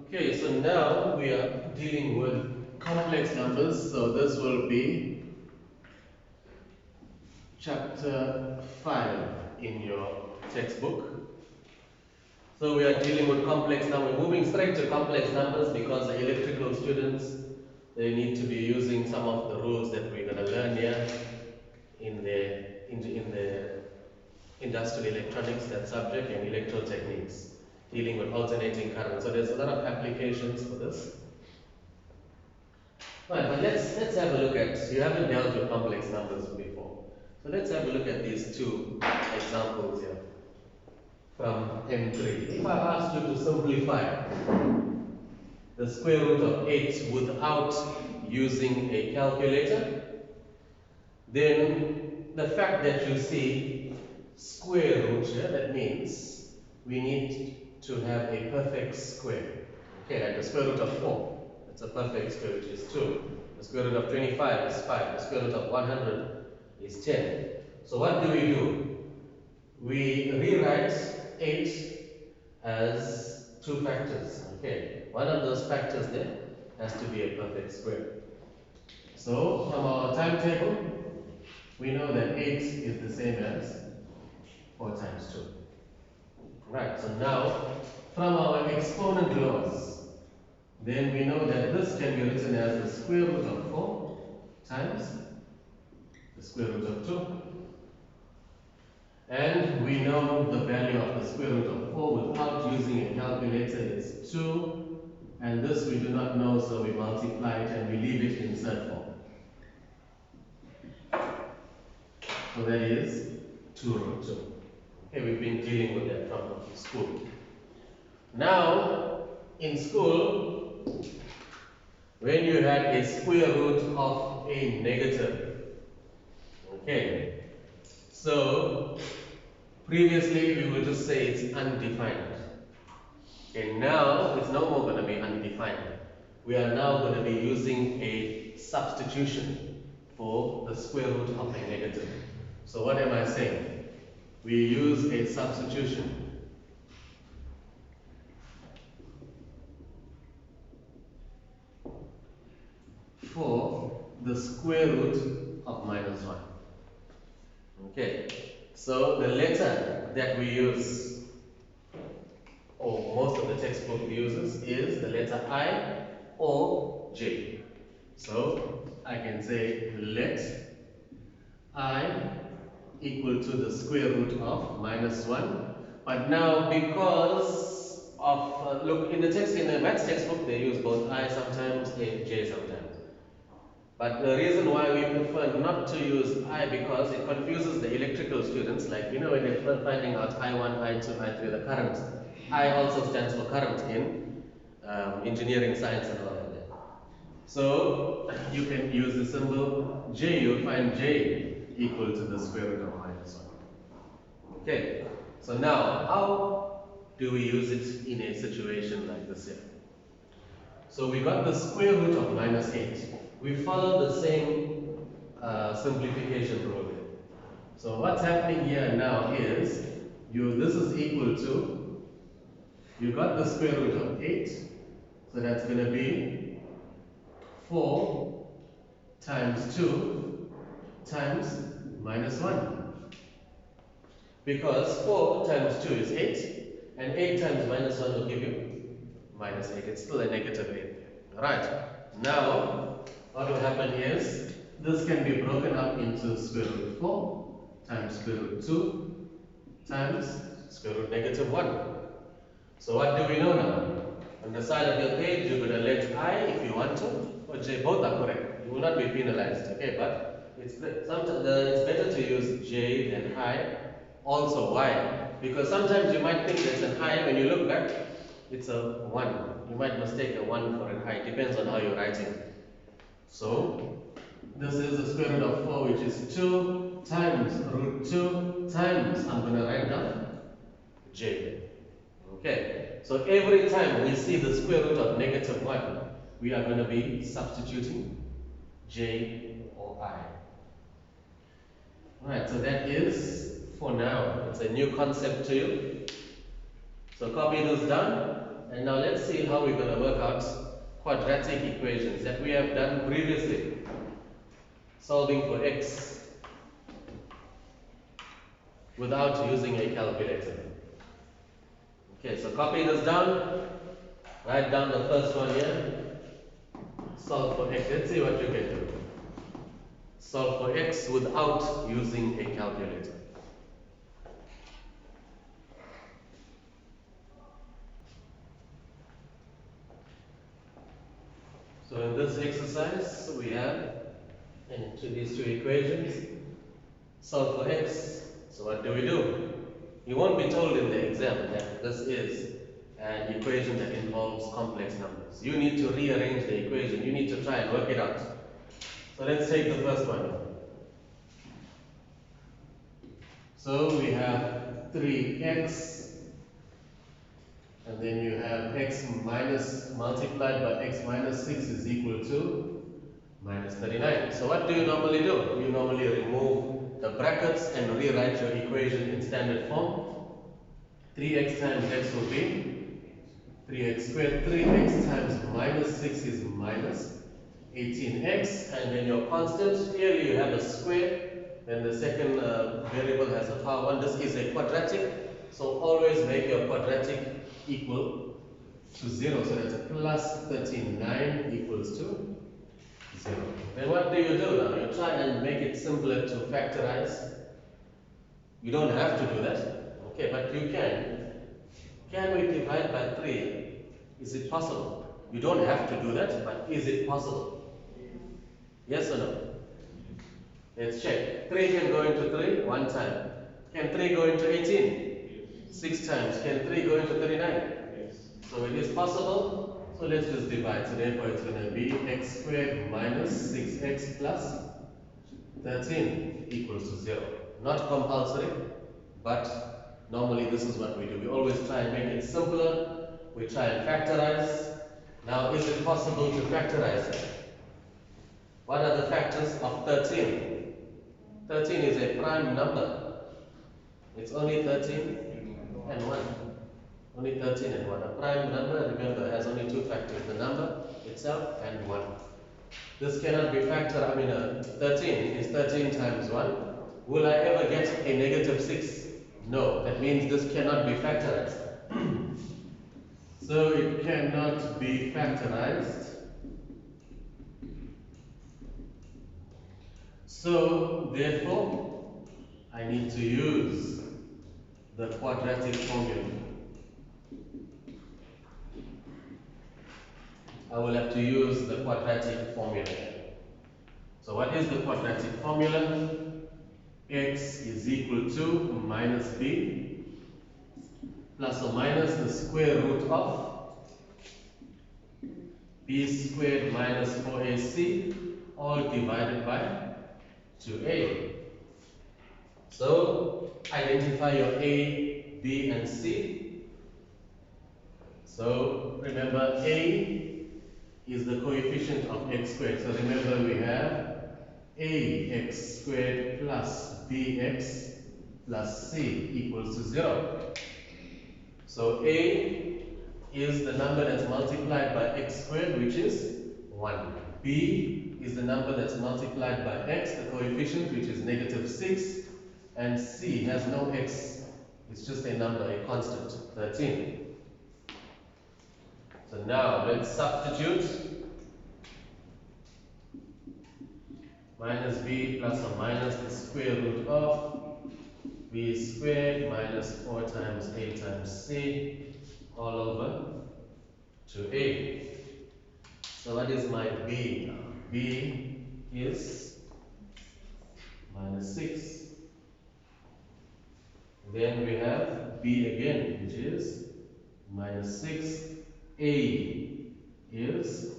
Okay, so now we are dealing with complex numbers. So this will be chapter 5 in your textbook. So we are dealing with complex numbers. Moving straight to complex numbers because the electrical students, they need to be using some of the rules that we're going to learn here in the industrial electronics, that subject, and electrotechnics, dealing with alternating current. So there's a lot of applications for this. Right, but let's have a look at, you haven't dealt with complex numbers before. So let's have a look at these two examples here from M3. If I asked you to simplify the square root of 8 without using a calculator, then the fact that you see square root here, that means we need to have a perfect square. Okay, like the square root of 4, that's a perfect square, which is 2. The square root of 25 is 5. The square root of 100 is 10. So what do? We rewrite 8 as two factors. Okay, one of those factors there has to be a perfect square. So from our timetable, we know that 8 is the same as 4 times 2. Right, so now from our exponent laws, then we know that this can be written as the square root of 4 times the square root of 2. And we know the value of the square root of 4 without using a calculator is 2. And this we do not know, so we multiply it and we leave it in set form. So that is 2 root 2. Okay, we've been dealing with that from school. Now, in school, when you had a square root of a negative, okay, so previously we would just say it's undefined. Okay, now it's no more going to be undefined. We are now going to be using a substitution for the square root of a negative. So what am I saying? We use a substitution for the square root of minus 1. Okay, so the letter that we use, or most of the textbook uses, is the letter I or J. So I can say let I equal to the square root of minus 1. But now because of, look, in the text, in the maths textbook, they use both I sometimes and J sometimes. But the reason why we prefer not to use I, because it confuses the electrical students, like, you know, when they're finding out I1, I2, I3, the current. I also stands for current in engineering, science and all of that. So you can use the symbol J, you'll find J equal to the square root of minus 1. Okay, so now how do we use it in a situation like this here? So we got the square root of minus 8. We follow the same simplification rule here. So what's happening here now is, this is equal to, you got the square root of 8, so that's going to be 4 times 2 times minus 1. Because 4 times 2 is 8, and 8 times minus 1 will give you minus 8. It's still a negative 8. Alright, now what will happen is, this can be broken up into square root 4 times square root 2 times square root negative 1. So what do we know now? On the side of your page, you're going to let I if you want to, or J, both are correct. You will not be penalized, okay? But it's better to use J than I. Also, why? Because sometimes you might think it's an I, when you look back, it's a 1. You might mistake a 1 for an I, depends on how you're writing. So, this is the square root of 4, which is 2 times root 2 times, I'm going to write down J. Okay, so every time we see the square root of negative 1, we are going to be substituting J or I. Alright, so that is for now. It's a new concept to you. So copy this down. And now let's see how we're going to work out quadratic equations that we have done previously. Solving for x without using a calculator. Okay, so copy this down. Write down the first one here. Solve for x. Let's see what you can do. Solve for x without using a calculator. So in this exercise, we have into these two equations, solve for x. So what do? You won't be told in the exam that this is an equation that involves complex numbers. You need to rearrange the equation. You need to try and work it out. So let's take the first one. So we have 3x, and then you have x minus multiplied by x minus 6 is equal to minus 39. So what do? You normally remove the brackets and rewrite your equation in standard form. 3x times x will be 3x squared. 3x times minus 6 is minus 18x, and then your constant, clearly you have a square, then the second variable has a power 1. This is a quadratic, so always make your quadratic equal to 0. So that's a plus 39 equals to 0. Then what do? Now you try and make it simpler to factorize. You don't have to do that, okay, but you can. Can we divide by 3? Is it possible? You don't have to do that, but is it possible? Yes or no? Let's check. 3 can go into 3 one time. Can 3 go into 18? 6 times. Can 3 go into 39? So it is possible. So let's just divide. So therefore it's going to be x squared minus 6x plus 13 equals to 0. Not compulsory, but normally this is what we do. We always try and make it simpler. We try and factorize. Now, is it possible to factorize it? What are the factors of 13? 13 is a prime number. It's only 13 and 1. Only 13 and 1. A prime number, remember, has only two factors, the number itself and 1. This cannot be factored. 13 is 13 times 1. Will I ever get a negative 6? No. That means this cannot be factorized. So it cannot be factorized. So therefore, I need to use the quadratic formula. I will have to use the quadratic formula. So what is the quadratic formula? X is equal to minus b plus or minus the square root of b squared minus 4ac all divided by 2a. So identify your a, b and c. So remember, a is the coefficient of x squared. So remember, we have ax squared plus bx plus c equals to 0. So a is the number that's multiplied by x squared, which is 1. B is the number that's multiplied by x, the coefficient, which is negative 6. And c has no x, it's just a number, a constant, 13. So now let's substitute. Minus b plus or minus the square root of b squared minus 4 times a times c all over to a. So what is my b now? B is minus 6. Then we have b again, which is minus 6. A is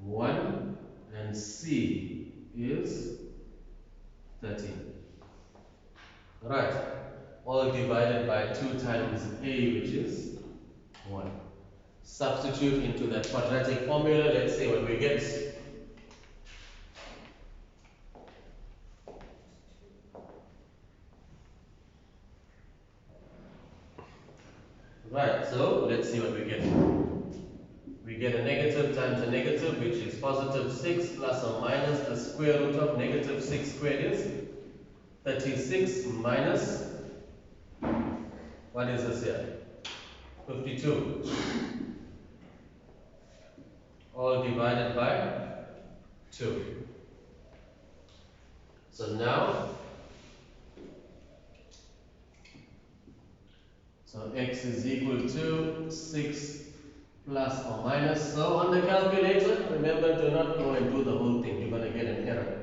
1 and c is 13. Right. All divided by 2 times a, which is 1. Substitute into that quadratic formula. Let's see what we get. Right, so let's see what we get. We get a negative times a negative, which is positive 6 plus or minus the square root of negative 6 squared is 36 minus, what is this here? 52. All divided by 2. So now, so x is equal to 6 plus or minus. So on the calculator, remember, do not go and do the whole thing. You're going to get an error.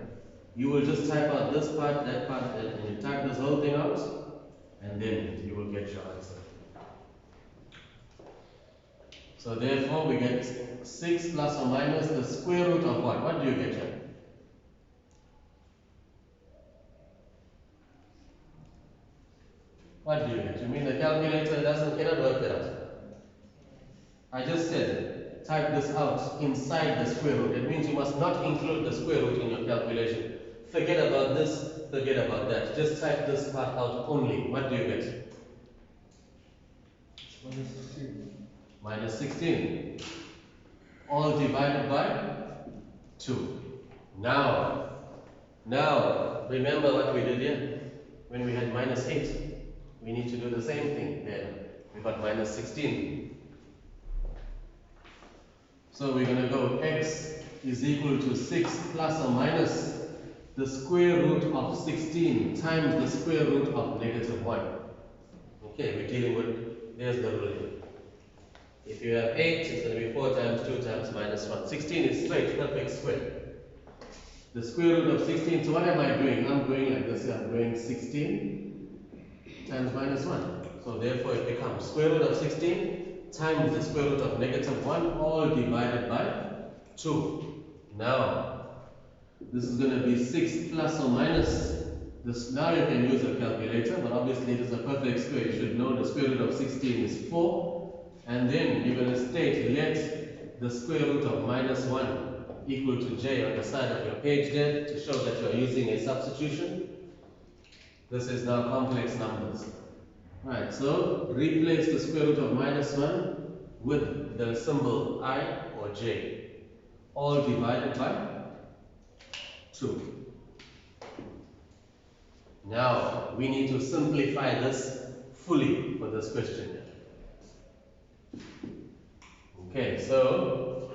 You will just type out this part, that part, and you type this whole thing out, and then you will get your answer. So therefore, we get 6 plus or minus the square root of what? What do you get here? What do you get? You mean the calculator cannot work it out? I just said, type this out inside the square root. It means you must not include the square root in your calculation. Forget about this, forget about that. Just type this part out only. What do you get? Minus 16. Minus 16. All divided by 2. Now, remember what we did here? When we had minus 8, we need to do the same thing then. We got minus 16. So we're going to go x is equal to 6 plus or minus the square root of 16 times the square root of negative 1. Okay, we're dealing with, there's the rule here. If you have 8, it's going to be 4 times 2 times minus 1. 16 is straight, perfect square. The square root of 16, so what am I doing? I'm going like this, I'm going 16 times minus 1. So therefore it becomes square root of 16 times the square root of negative 1, all divided by 2. Now, this is going to be 6 plus or minus this. Now you can use a calculator, but obviously it is a perfect square. You should know the square root of 16 is 4. And then you're going to state, let the square root of minus 1 equal to j on the side of your page there to show that you are using a substitution. This is now complex numbers. Right, so replace the square root of minus 1 with the symbol I or j, all divided by 2. Now, we need to simplify this fully for this question. Okay, so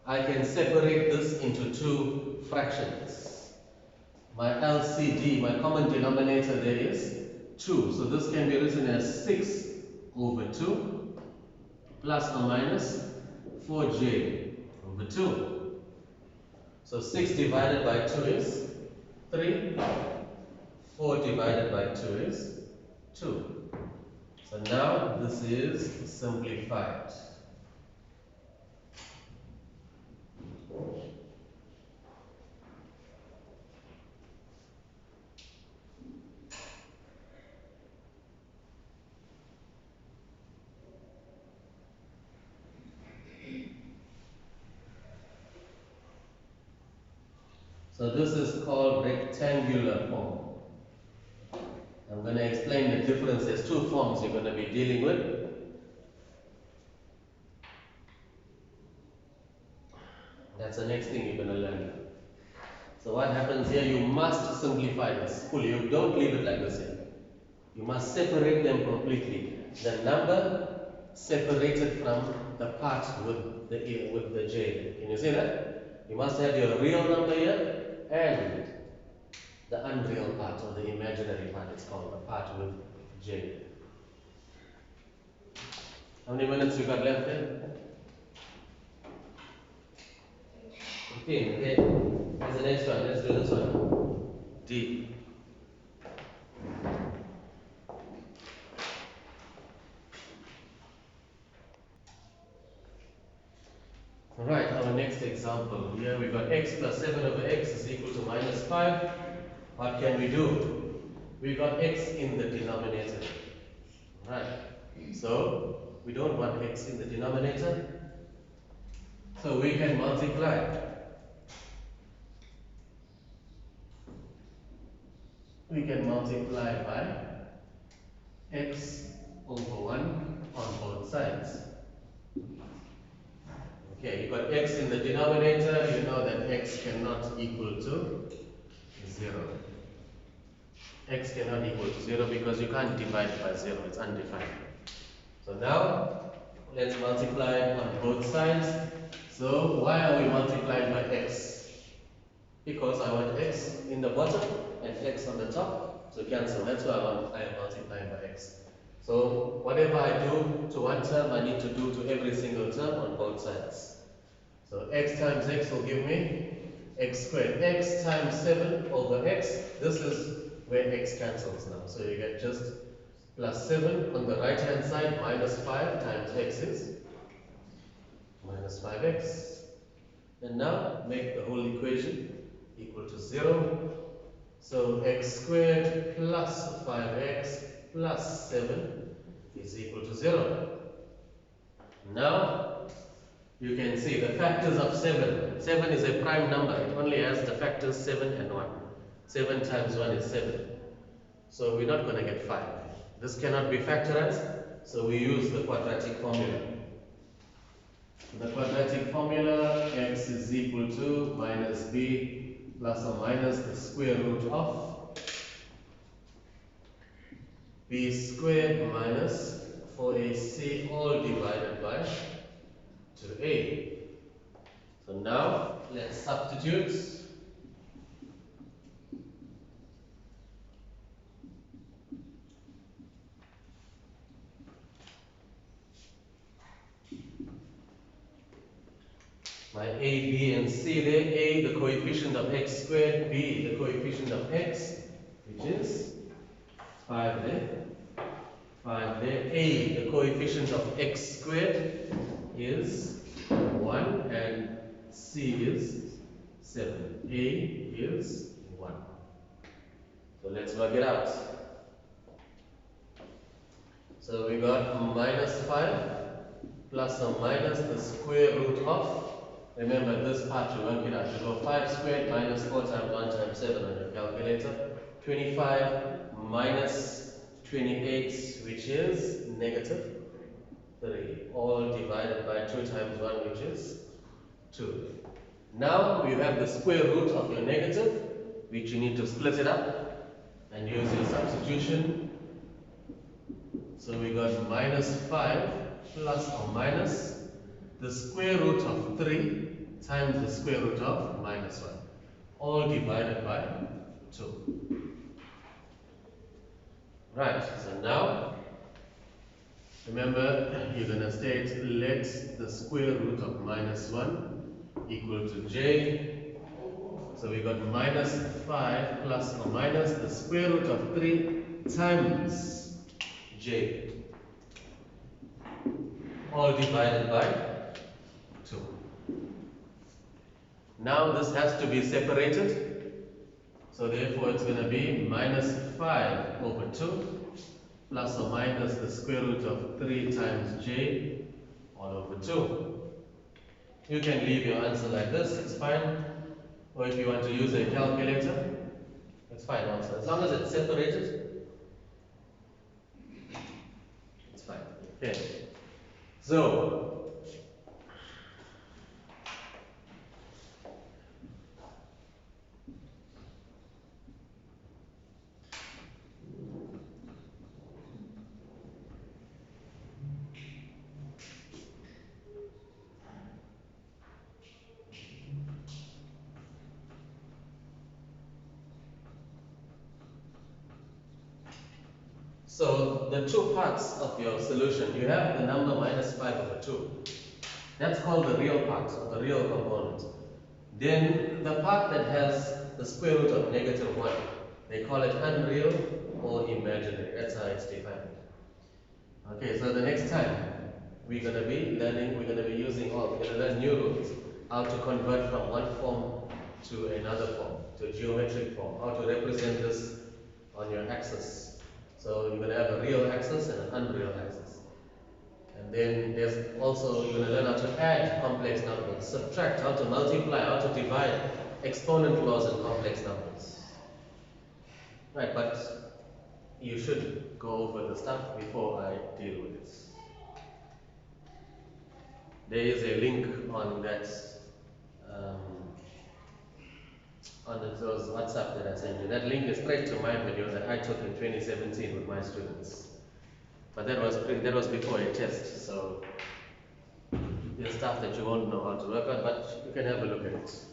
I can separate this into 2 fractions. My LCD, my common denominator there is 2. So this can be written as 6 over 2 plus or minus 4j over 2. So 6 divided by 2 is 3. 4 divided by 2 is 2. So now this is simplified. So this is called rectangular form. I'm going to explain the difference. There's 2 forms you're going to be dealing with. That's the next thing you're going to learn. So what happens here, you must simplify this fully. You don't leave it like this here. You must separate them completely. The number separated from the part with the j. Can you see that? You must have your real number here and the unreal part or the imaginary part. It's called the part with j. How many minutes you got left there? 15. Okay. Here's the next one. Let's do this one. D. Alright, our next example. Here we got x plus 7 over x is equal to minus 5. What can we do? We got x in the denominator. Right. So, we don't want x in the denominator. So we can multiply. We can multiply by x over 1 on both sides. Okay, you got x in the denominator, you know that x cannot equal to 0. X cannot equal to 0 because you can't divide by 0, it's undefined. So now, let's multiply on both sides. So why are we multiplying by x? Because I want x in the bottom and x on the top. So cancel, that's why I am multiplying by x. So whatever I do to one term, I need to do to every single term on both sides. So x times x will give me x squared. X times 7 over x, this is where x cancels now. So you get just plus 7 on the right hand side, minus 5 times x is minus 5x. And now make the whole equation equal to 0. So x squared plus 5x plus 7 is equal to 0. Now you can see the factors of 7. 7 is a prime number. It only has the factors 7 and 1. 7 times 1 is 7. So we're not going to get 5. This cannot be factorized, so we use the quadratic formula. The quadratic formula, x is equal to minus b plus or minus the square root of b squared minus 4ac all divided by 2a. So now let's substitute. My a, b and c there. A the coefficient of x squared, b the coefficient of x, which is 5 there. 5 there. A the coefficient of x squared is 1 and c is 7. A is 1. So let's work it out. So we got minus 5 plus or minus the square root of, remember this part you work it out. You go 5 squared minus 4 times 1 times 7 on your calculator. 25 minus 28, which is negative 3. All divided by 2 times 1, which is 2. Now you have the square root of your negative, which you need to split it up and use your substitution. So we got minus 5 plus or minus the square root of 3 times the square root of minus 1. All divided by 2. Right, so now remember you're going to state let the square root of minus 1 equal to j. So we got minus 5 plus or minus the square root of 3 times j. All divided by 2. Now this has to be separated. So therefore it's going to be minus 5 over 2 plus or minus the square root of 3 times j all over 2. You can leave your answer like this, it's fine. Or if you want to use a calculator, it's fine also. As long as it's separated, it's fine. Okay. So, the two parts of your solution, you have the number minus 5 over 2. That's called the real part, or the real component. Then the part that has the square root of negative 1, they call it unreal or imaginary. That's how it's defined. Okay, so the next time we're going to be learning, we're going to be using we're going to learn new rules, how to convert from one form to another form, to a geometric form, how to represent this on your axis. So you're going to have a real axis and an unreal axis. And then there's also, you're going to learn how to add complex numbers, subtract, how to multiply, how to divide, exponent laws and complex numbers. Right, but you should go over the stuff before I deal with it. There is a link on that um, on those WhatsApp that I sent you. That link is straight to my video that I took in 2017 with my students. But that was before a test, so there's stuff that you won't know how to work on, but you can have a look at it.